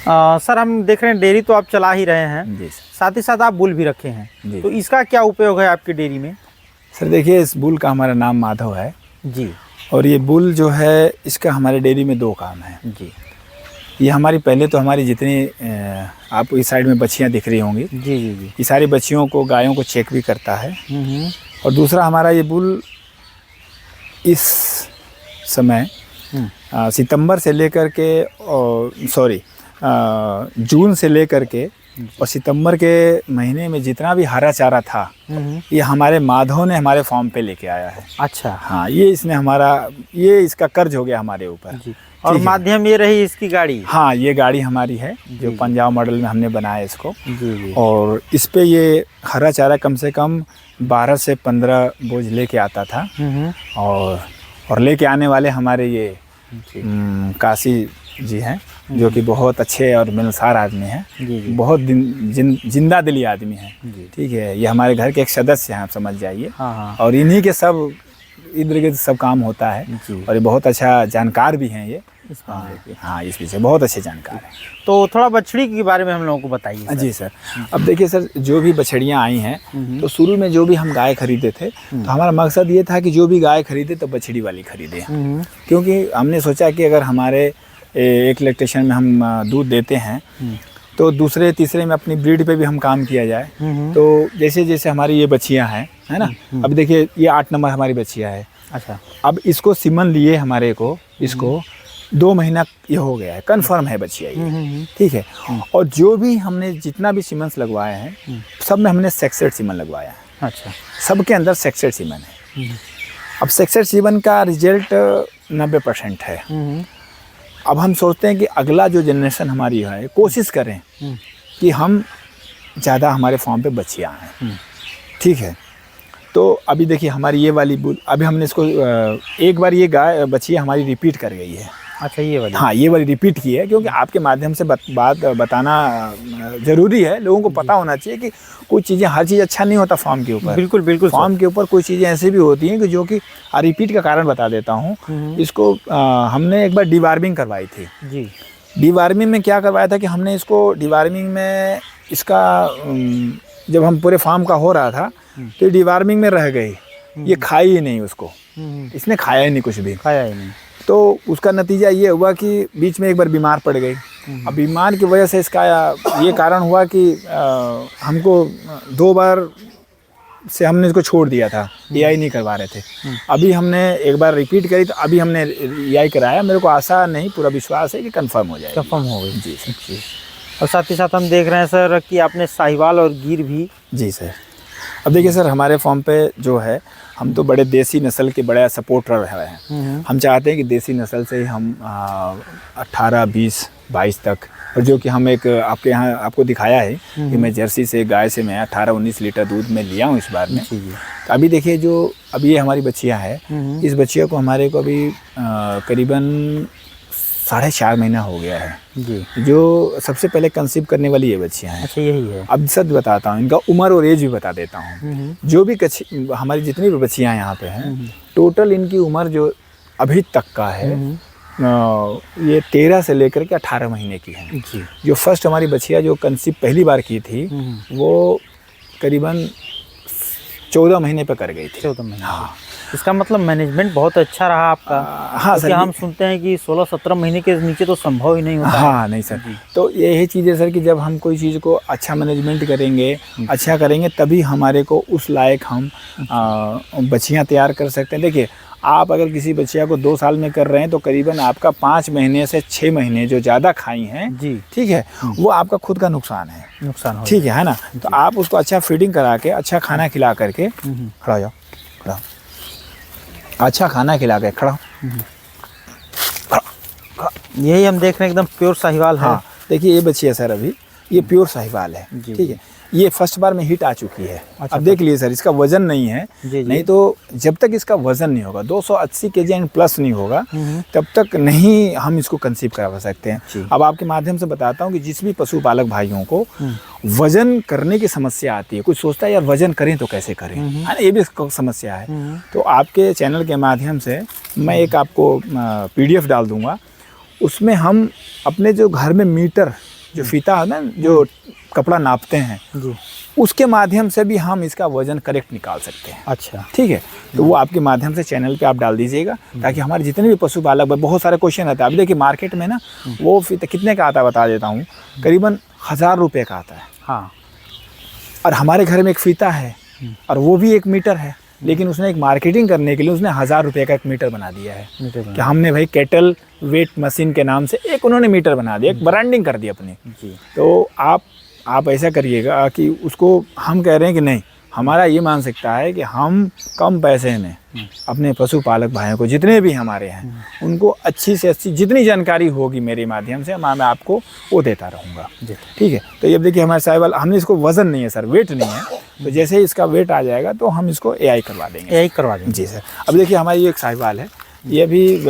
Sir हम देख रहे हैं डेयरी तो आप चला ही रहे हैं जी साथ ही साथ आप बुल भी रखे हैं जी। तो इसका क्या उपयोग है आपकी डेयरी में? सर देखिए, इस बुल का हमारा नाम माधव है जी। और ये बुल जो है इसका हमारे डेयरी में 2 काम है जी। ये हमारी पहले तो हमारी जितनी आप इस साइड में बच्चियां दिख रही होंगी, जी जी जी, ये सारी बच्चियों को गायों को चेक भी करता है। और दूसरा हमारा ये बुल इस समय सितंबर से लेकर के जून से लेकर के और सितंबर के महीने में जितना भी हरा चारा था ये हमारे माधव ने हमारे फार्म पे लेके आया है। अच्छा। हाँ, ये इसका कर्ज हो गया हमारे ऊपर। और माध्यम ये रही इसकी गाड़ी? हाँ, ये गाड़ी हमारी है जो पंजाब मॉडल में हमने बनाया इसको। जी। और इस पे ये हरा चारा कम से कम 12 से 15 बोझ लेके आता था। और लेके आने वाले हमारे ये काशी जी हैं जो कि बहुत अच्छे और मिलनसार आदमी हैं। बहुत जिंदा दिली आदमी हैं। ठीक है, ये हमारे घर के एक सदस्य हैं, आप समझ जाइए। और इन्हीं के सब इर्द गिर्द सब काम होता है और ये बहुत अच्छा जानकार भी हैं ये। हाँ, इस विषय बहुत अच्छे जानकार हैं। तो थोड़ा बछड़ी के बारे में हम लोगों को बताइए। जी सर, अब देखिए सर, जो भी बछड़ियाँ आई हैं तो शुरू में जो भी हम गाय खरीदे थे तो हमारा मकसद ये था कि जो भी गाय खरीदे तो बछड़ी वाली खरीदे। क्योंकि हमने सोचा कि अगर हमारे एक लैक्टेशन में हम दूध देते हैं तो दूसरे तीसरे में अपनी ब्रीड पे भी हम काम किया जाए। तो जैसे जैसे हमारी ये बच्चियाँ हैं, है ना, अब देखिए ये 8 नंबर हमारी बच्चियाँ है। अच्छा। अब इसको सीमन लिए हमारे को, इसको 2 महीना ये हो गया है, कन्फर्म है बच्चियाँ ये। ठीक है। और जो भी हमने जितना भी सीमन्स लगवाए हैं सब में हमने सेक्सेड सीमन लगवाया है। अच्छा। सबके अंदर सेक्सेड सीमन है। अब सेक्सेड सीमन का रिजल्ट 90% है। अब हम सोचते हैं कि अगला जो जनरेशन हमारी है कोशिश करें कि हम ज़्यादा हमारे फार्म पे बच्चियाँ आएँ। ठीक है। तो अभी देखिए हमारी ये वाली बुल, अभी हमने इसको एक बार ये गाय बच्चियाँ हमारी रिपीट कर गई है। अच्छा, ये वाली? हाँ, ये वाली रिपीट की है क्योंकि आपके माध्यम से बात बताना ज़रूरी है। लोगों को पता होना चाहिए कि कुछ चीज़ें, हर चीज़ अच्छा नहीं होता फार्म के ऊपर। बिल्कुल बिल्कुल। फार्म के ऊपर कुछ चीज़ें ऐसी भी होती हैं कि जो कि रिपीट का कारण बता देता हूँ। इसको हमने एक बार डिवार्मिंग करवाई थी। जी। डिवार्मिंग में क्या करवाया था कि हमने इसको डिवार्मिंग में इसका जब हम पूरे फार्म का हो रहा था तो डिवार्मिंग में रह गई, ये खाई ही नहीं उसको। इसने खाया ही नहीं, कुछ भी खाया ही नहीं। तो उसका नतीजा ये हुआ कि बीच में एक बार बीमार पड़ गई। अब बीमार की वजह से इसका ये कारण हुआ कि हमको 2 बार से हमने इसको छोड़ दिया था, EI नहीं करवा रहे थे। अभी हमने एक बार रिपीट करी तो अभी हमने EI कराया। मेरे को आशा नहीं, पूरा विश्वास है कि कंफर्म हो जाएगा। कंफर्म हो गई? जी सर। और साथ ही साथ हम देख रहे हैं सर कि आपने साहिवाल और गिर भी। जी सर। अब देखिए सर, हमारे फार्म पे जो है हम तो बड़े देसी नस्ल के बड़े सपोर्टर रहे हैं। हम चाहते हैं कि देसी नस्ल से ही हम 18, 20, 22 तक, और जो कि हम एक आपके यहाँ आपको दिखाया है कि मैं जर्सी से गाय से मैं 18-19 लीटर दूध में लिया हूँ इस बार में। तो अभी देखिए जो अभी ये हमारी बच्चियाँ है, इस बच्चियों को हमारे को अभी करीबन 4.5 महीना हो गया है जी। जो सबसे पहले कंसीव करने वाली ये बच्चियाँ हैं। अच्छा, यही है? अब सच बताता हूँ, इनका उम्र और एज भी बता देता हूँ। जो भी हमारी जितनी भी बच्चियाँ यहाँ पे हैं, टोटल इनकी उम्र जो अभी तक का है ये 13 से लेकर के 18 महीने की है जी। जो फर्स्ट हमारी बच्चियाँ जो कंसीव पहली बार की थी वो करीबन 14 महीने पे कर गई थी। 14 महीने। हाँ। इसका मतलब मैनेजमेंट बहुत अच्छा रहा आपका। हाँ सर। हम सुनते हैं कि 16-17 महीने के नीचे तो संभव ही नहीं होता। हाँ नहीं सर। तो यही चीज़ है सर कि जब हम कोई चीज़ को अच्छा मैनेजमेंट करेंगे, अच्छा करेंगे, तभी हमारे को उस लायक हम बच्चियाँ तैयार कर सकते हैं। देखिए, आप अगर किसी बच्चिया को 2 साल में कर रहे हैं तो करीबन आपका 5 महीने से 6 महीने जो ज़्यादा खाई हैं जी, ठीक है, वो आपका खुद का नुकसान है। ठीक है ना। तो आप उसको अच्छा फीडिंग करा के, अच्छा खाना खिला करके, खड़ा हो जाओ, खड़ा, अच्छा खाना खिला के खड़ा। यही हम देख रहे हैं, एकदम प्योर साहिवाल है। हाँ, देखिए ये बच्ची है सर, अभी ये प्योर साहिवाल है। ठीक है, ये फर्स्ट बार में हिट आ चुकी है। अच्छा, अब देख लीजिए सर, इसका वजन नहीं है जी। नहीं तो जब तक इसका वजन नहीं होगा 280 kg एंड प्लस नहीं होगा तब तक नहीं हम इसको कंसीव करवा सकते हैं। अब आपके माध्यम से बताता हूँ कि जिस भी पशुपालक भाइयों को वजन करने की समस्या आती है, कुछ सोचता है यार वजन करें तो कैसे करें, ये भी समस्या है, तो आपके चैनल के माध्यम से मैं एक आपको PDF डाल दूंगा। उसमें हम अपने जो घर में मीटर जो फीता है ना, जो कपड़ा नापते हैं जी। उसके माध्यम से भी हम इसका वजन करेक्ट निकाल सकते हैं। अच्छा। ठीक है, तो वो आपके माध्यम से चैनल पे आप डाल दीजिएगा, ताकि हमारे जितने भी पशुपालक, बहुत सारे क्वेश्चन आते हैं। अभी देखिए मार्केट में ना वो फीता कितने का आता है बता देता हूँ, करीबन 1000 रुपये का आता है। हाँ। और हमारे घर में एक फीता है और वो भी 1 मीटर है, लेकिन उसने एक मार्केटिंग करने के लिए उसने 1000 रुपये का 1 मीटर बना दिया है। कि हमने भाई कैटल वेट मशीन के नाम से एक उन्होंने मीटर बना दिया, एक ब्रांडिंग कर दी अपनी। तो आप ऐसा करिएगा कि उसको, हम कह रहे हैं कि नहीं, हमारा ये मान सकता है कि हम कम पैसे में अपने पशुपालक भाइयों को, जितने भी हमारे हैं, उनको अच्छी से अच्छी जितनी जानकारी होगी मेरे माध्यम से मैं आपको वो देता रहूँगा। ठीक है, तो ये देखिए हमारे साहिवाल, हमने इसको वज़न नहीं है सर, वेट नहीं है, तो जैसे ही इसका वेट आ जाएगा तो हम इसको AI करवा देंगे। AI करवा देंगे। जी सर। अब देखिए हमारी ये एक साहिवाल है, ये भी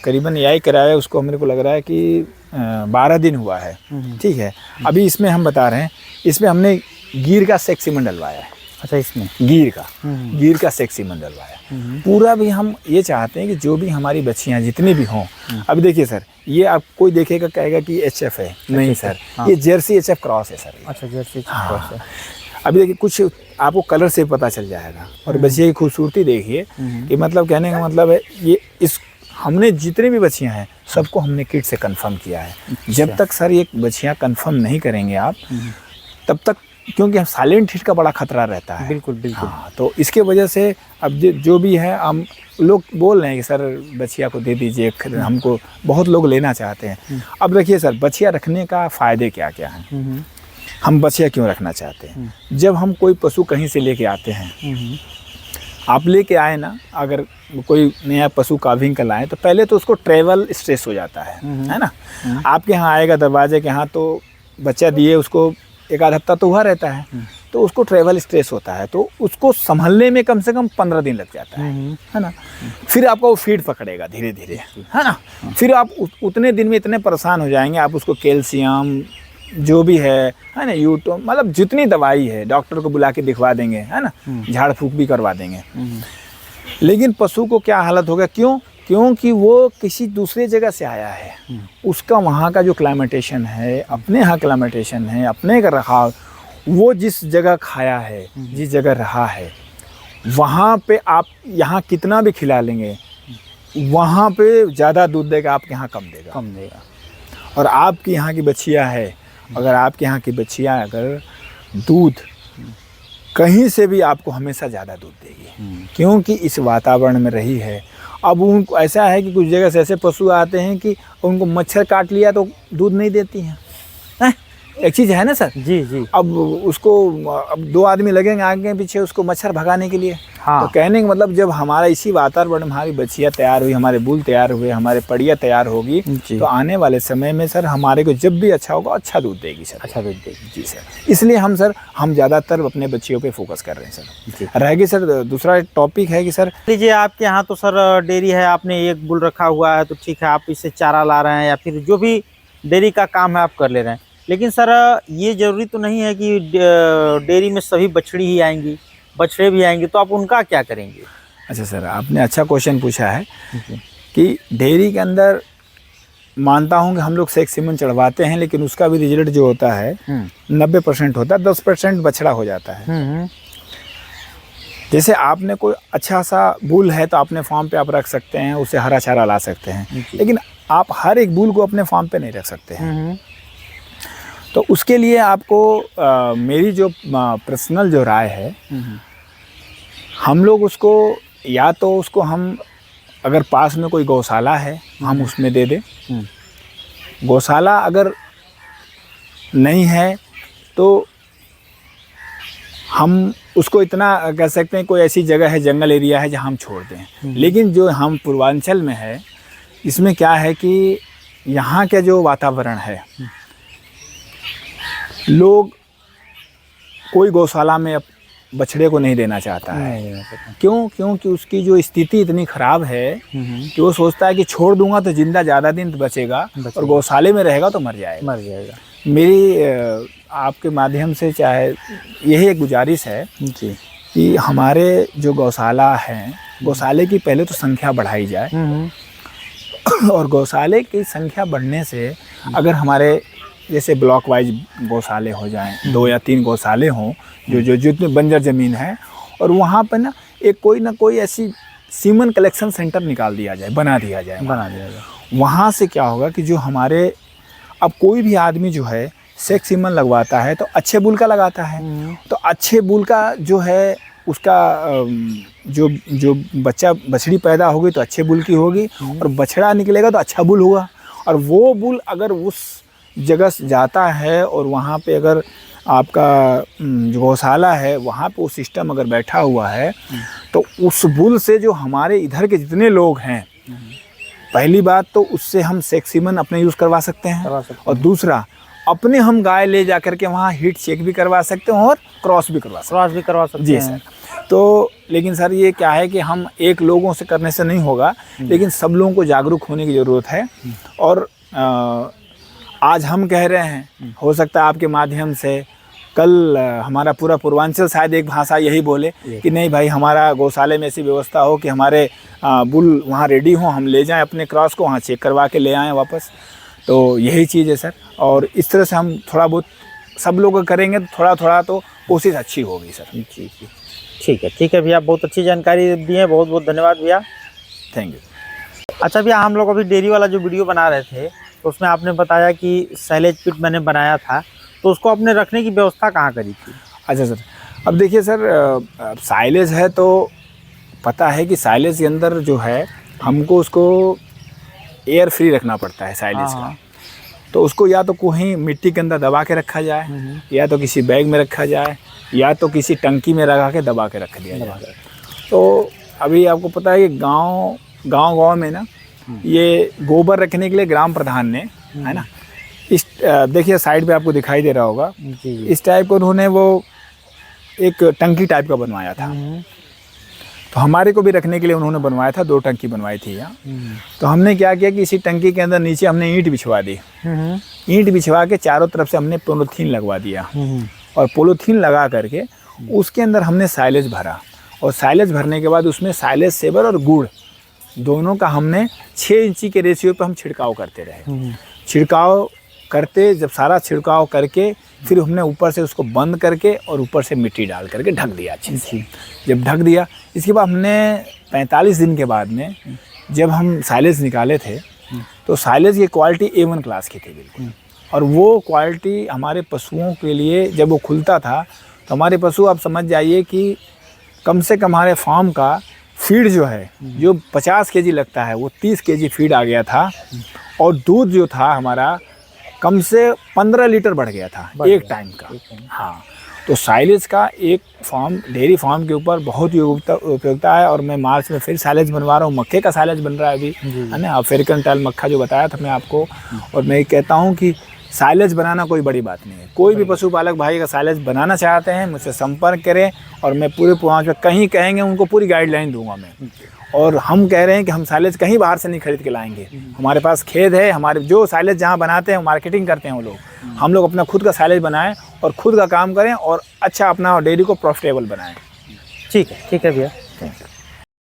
करीबन AI कराया है उसको, मेरे को लग रहा है कि 12 दिन हुआ है। ठीक है, अभी इसमें हम बता रहे हैं, इसमें हमने गिर का सेक्सीमन डलवाया है। अच्छा, इसमें गिर का सेक्सीमन डलवाया पूरा। भी हम ये चाहते हैं कि जो भी हमारी बच्चियां जितनी भी हों, अभी देखिए सर, ये आप कोई देखेगा कहेगा कि HF है, नहीं सर, ये जर्सी HF क्रॉस है सर। अच्छा, जर्सी क्रॉस है। अभी देखिए कुछ आपको कलर से पता चल जाएगा, और बच्चे की खूबसूरती देखिए कि मतलब कहने का मतलब है, ये इस हमने जितनी भी बच्चियां हैं सबको हमने किट से कंफर्म किया है। जब तक सर ये बच्चियां कंफर्म नहीं करेंगे आप, तब तक, क्योंकि हम साइलेंट हिट का बड़ा खतरा रहता है। बिल्कुल बिल्कुल। हाँ, तो इसके वजह से अब जो भी है, हम लोग बोल रहे हैं कि सर बछिया को दे दीजिए, हमको बहुत लोग लेना चाहते हैं। अब देखिए सर, बछिया रखने का फ़ायदे क्या क्या हैं, हम बछिया क्यों रखना चाहते हैं। जब हम कोई पशु कहीं से लेके आते हैं, आप लेके आए ना, अगर कोई नया पशु काविंग का लाएँ तो पहले तो उसको ट्रैवल स्ट्रेस हो जाता है ना। आपके यहाँ आएगा दरवाजे के यहाँ, तो बच्चा दिए उसको 1 आध हफ्ता तो हुआ रहता है, तो उसको ट्रैवल स्ट्रेस होता है, तो उसको संभलने में कम से कम 15 दिन लग जाता है ना। फिर आपका वो फीड पकड़ेगा धीरे धीरे, है ना। फिर आप उतने दिन में इतने परेशान हो जाएंगे, आप उसको कैल्शियम जो भी है ना, यूटो, मतलब जितनी दवाई है डॉक्टर को बुला के दिखवा देंगे, है ना, झाड़ फूक भी करवा देंगे। लेकिन पशु को क्या हालत होगा, क्योंकि वो किसी दूसरे जगह से आया है, उसका वहाँ का जो क्लाइमेटेशन है, अपने यहाँ क्लाइमेटेशन है, अपने का रहा, वो जिस जगह खाया है, जिस जगह रहा है, वहाँ पे आप यहाँ कितना भी खिला लेंगे, वहाँ पे ज़्यादा दूध देगा, आपके यहाँ कम देगा। और आपकी यहाँ की बच्चियाँ है, अगर आपके यहाँ की बच्चियाँ अगर दूध कहीं से भी आपको हमेशा ज़्यादा दूध देगी, क्योंकि इस वातावरण में रही है। अब उनको ऐसा है कि कुछ जगह से ऐसे पशु आते हैं कि उनको मच्छर काट लिया तो दूध नहीं देती हैं। एक चीज़ है ना सर। जी जी। अब उसको, अब 2 आदमी लगेंगे आगे पीछे उसको मच्छर भगाने के लिए। हाँ। तो कहने का मतलब, जब हमारा इसी वातावरण में हमारी बच्चियाँ तैयार हुई, हमारे बुल तैयार हुए, हमारे पड़िया तैयार होगी, तो आने वाले समय में सर हमारे को जब भी अच्छा होगा, अच्छा दूध देगी सर, अच्छा दूध देगी। जी सर, इसलिए हम ज़्यादातर अपने बच्चियों पे फोकस कर रहे हैं सर। रहेगी सर, दूसरा टॉपिक है कि सर लीजिए आपके यहाँ तो सर डेयरी है, आपने एक बुल रखा हुआ है, तो ठीक है, आप इससे चारा ला रहे हैं या फिर जो भी डेयरी का काम है आप कर ले रहे हैं, लेकिन सर ये ज़रूरी तो नहीं है कि डेयरी में सभी बछड़ी ही आएंगी, बछड़े भी आएंगे, तो आप उनका क्या करेंगे। अच्छा सर, आपने अच्छा क्वेश्चन पूछा है कि डेयरी के अंदर मानता हूँ कि हम लोग सेक्सीमन चढ़वाते हैं, लेकिन उसका भी रिजल्ट जो होता है 90% होता है, 10% बछड़ा हो जाता है। जैसे आपने कोई अच्छा सा बुल है तो अपने फार्म पे आप रख सकते हैं, उसे हरा चारा ला सकते हैं, लेकिन आप हर एक बुल को अपने फार्म पे नहीं रख सकते हैं। तो उसके लिए आपको मेरी जो पर्सनल जो राय है, हम लोग उसको, या तो उसको हम, अगर पास में कोई गौशाला है हम उसमें दे दें, गौशाला अगर नहीं है तो हम उसको इतना कह सकते हैं, कोई ऐसी जगह है, जंगल एरिया है, जहाँ हम छोड़ दें। लेकिन जो हम पूर्वांचल में है, इसमें क्या है कि यहाँ के जो वातावरण है, लोग कोई गौशाला में बछड़े को नहीं देना चाहता है। क्योंकि उसकी जो स्थिति इतनी ख़राब है कि वो सोचता है कि छोड़ दूंगा तो जिंदा ज़्यादा दिन बचेगा, और गौशाले में रहेगा तो मर जाएगा। मेरी आपके माध्यम से चाहे यही एक गुजारिश है कि हमारे जो गौशाला हैं, गौशाले की पहले तो संख्या बढ़ाई जाए, और गौशाले की संख्या बढ़ने से अगर हमारे जैसे ब्लॉक वाइज गौशाले हो जाएं, 2 या 3 गौशाले हों जो जितनी बंजर ज़मीन है, और वहाँ पर ना एक कोई ना कोई ऐसी सीमन कलेक्शन सेंटर निकाल दिया जाए, बना दिया जाए। वहाँ से क्या होगा कि जो हमारे अब कोई भी आदमी जो है सेक्स सीमन लगवाता है तो अच्छे बुल का लगाता है, तो अच्छे बुल का जो है उसका जो बच्चा बछड़ी पैदा होगी तो अच्छे बुल की होगी, और बछड़ा निकलेगा तो अच्छा बुल होगा। और वो बुल अगर उस जगह से जाता है और वहाँ पे अगर आपका जो गौशाला है वहाँ पे वो सिस्टम अगर बैठा हुआ है, तो उस बुल से जो हमारे इधर के जितने लोग हैं, पहली बात तो उससे हम सेक्स सीमन अपने यूज़ करवा सकते हैं, और दूसरा अपने हम गाय ले जा करके वहाँ हीट चेक भी करवा सकते हैं और क्रॉस भी करवा सकते हैं। जी सर। तो लेकिन सर ये क्या है कि हम एक लोगों से करने से नहीं होगा, लेकिन सब लोगों को जागरूक होने की ज़रूरत है। और आज हम कह रहे हैं, हो सकता है आपके माध्यम से कल हमारा पूरा पूर्वांचल शायद एक भाषा यही बोले कि नहीं भाई, हमारा गौशाले में ऐसी व्यवस्था हो कि हमारे बुल वहाँ रेडी हो, हम ले जाएं अपने क्रॉस को वहाँ चेक करवा के ले आएँ वापस। तो यही चीज़ है सर, और इस तरह से हम थोड़ा बहुत सब लोग करेंगे तो थोड़ा थोड़ा तो कोशिश अच्छी होगी सर। जी ठीक है भैया, बहुत अच्छी जानकारी दी है, बहुत बहुत धन्यवाद भैया। Thank you. अच्छा भैया, हम लोग अभी डेयरी वाला जो वीडियो बना रहे थे तो उसमें आपने बताया कि साइलेज पिट मैंने बनाया था, तो उसको आपने रखने की व्यवस्था कहाँ करी थी? अच्छा सर, अब देखिए सर, साइलेज है तो पता है कि साइलेज के अंदर जो है हमको उसको एयर फ्री रखना पड़ता है साइलेज का। तो उसको या तो कहीं मिट्टी के अंदर दबा के रखा जाए, या तो किसी बैग में रखा जाए, या तो किसी टंकी में लगा के दबा के रख दिया जाए। तो अभी आपको पता है कि गांव में ना ये गोबर रखने के लिए ग्राम प्रधान ने, है ना, इस देखिए साइड पे आपको दिखाई दे रहा होगा, इस टाइप को उन्होंने वो एक टंकी टाइप का बनवाया था। तो हमारे को भी रखने के लिए उन्होंने बनवाया था, 2 टंकी बनवाई थी यहाँ। तो हमने क्या किया कि इसी टंकी के अंदर नीचे हमने ईंट बिछवा दी। ईंट बिछवा के चारों तरफ से हमने पॉलीथीन लगवा दिया, और पॉलीथीन लगा करके उसके अंदर हमने साइलेज भरा, और साइलेज भरने के बाद उसमें साइलेज सेवर और गुड़ दोनों का हमने 6 इंची के रेशियो पे हम छिड़काव करते रहे। छिड़काव करते, जब सारा छिड़काव करके फिर हमने ऊपर से उसको बंद करके और ऊपर से मिट्टी डाल करके ढक दिया अच्छे से। जब ढक दिया, इसके बाद हमने 45 दिन के बाद में जब हम साइलेज निकाले थे तो साइलेज की क्वालिटी A1 क्लास की थी बिल्कुल। और वो क्वालिटी हमारे पशुओं के लिए जब वो खुलता था तो हमारे पशु, आप समझ जाइए कि कम से कम हमारे फार्म का फीड जो है, जो 50 केजी लगता है वो 30 केजी फीड आ गया था, और दूध जो था हमारा कम से 15 लीटर बढ़ गया था एक टाइम का। हाँ, तो साइलेज का एक फार्म, डेयरी फार्म के ऊपर बहुत ही उपयोगिता है। और मैं मार्च में फिर साइलेज बनवा रहा हूँ, मक्के का साइलेज बन रहा है अभी, है ना, अफ्रीकन टाइल मक्खा जो बताया था मैं आपको। और मैं कहता हूँ कि साइलेज बनाना कोई बड़ी बात नहीं है। कोई भी पशुपालक भाई का साइलेज बनाना चाहते हैं मुझसे संपर्क करें, और मैं पूरे पूर्वांचल में कहीं कहेंगे उनको पूरी गाइडलाइन दूंगा मैं। और हम कह रहे हैं कि हम साइलेज कहीं बाहर से नहीं खरीद के लाएंगे, हमारे पास खेत है, हमारे जो साइलेज जहाँ बनाते हैं मार्केटिंग करते हैं वो लोग, हम लोग अपना खुद का साइलेज बनाएं और खुद का काम करें और अच्छा अपना डेयरी को प्रॉफिटेबल बनाएं। ठीक है भैया, थैंक यू।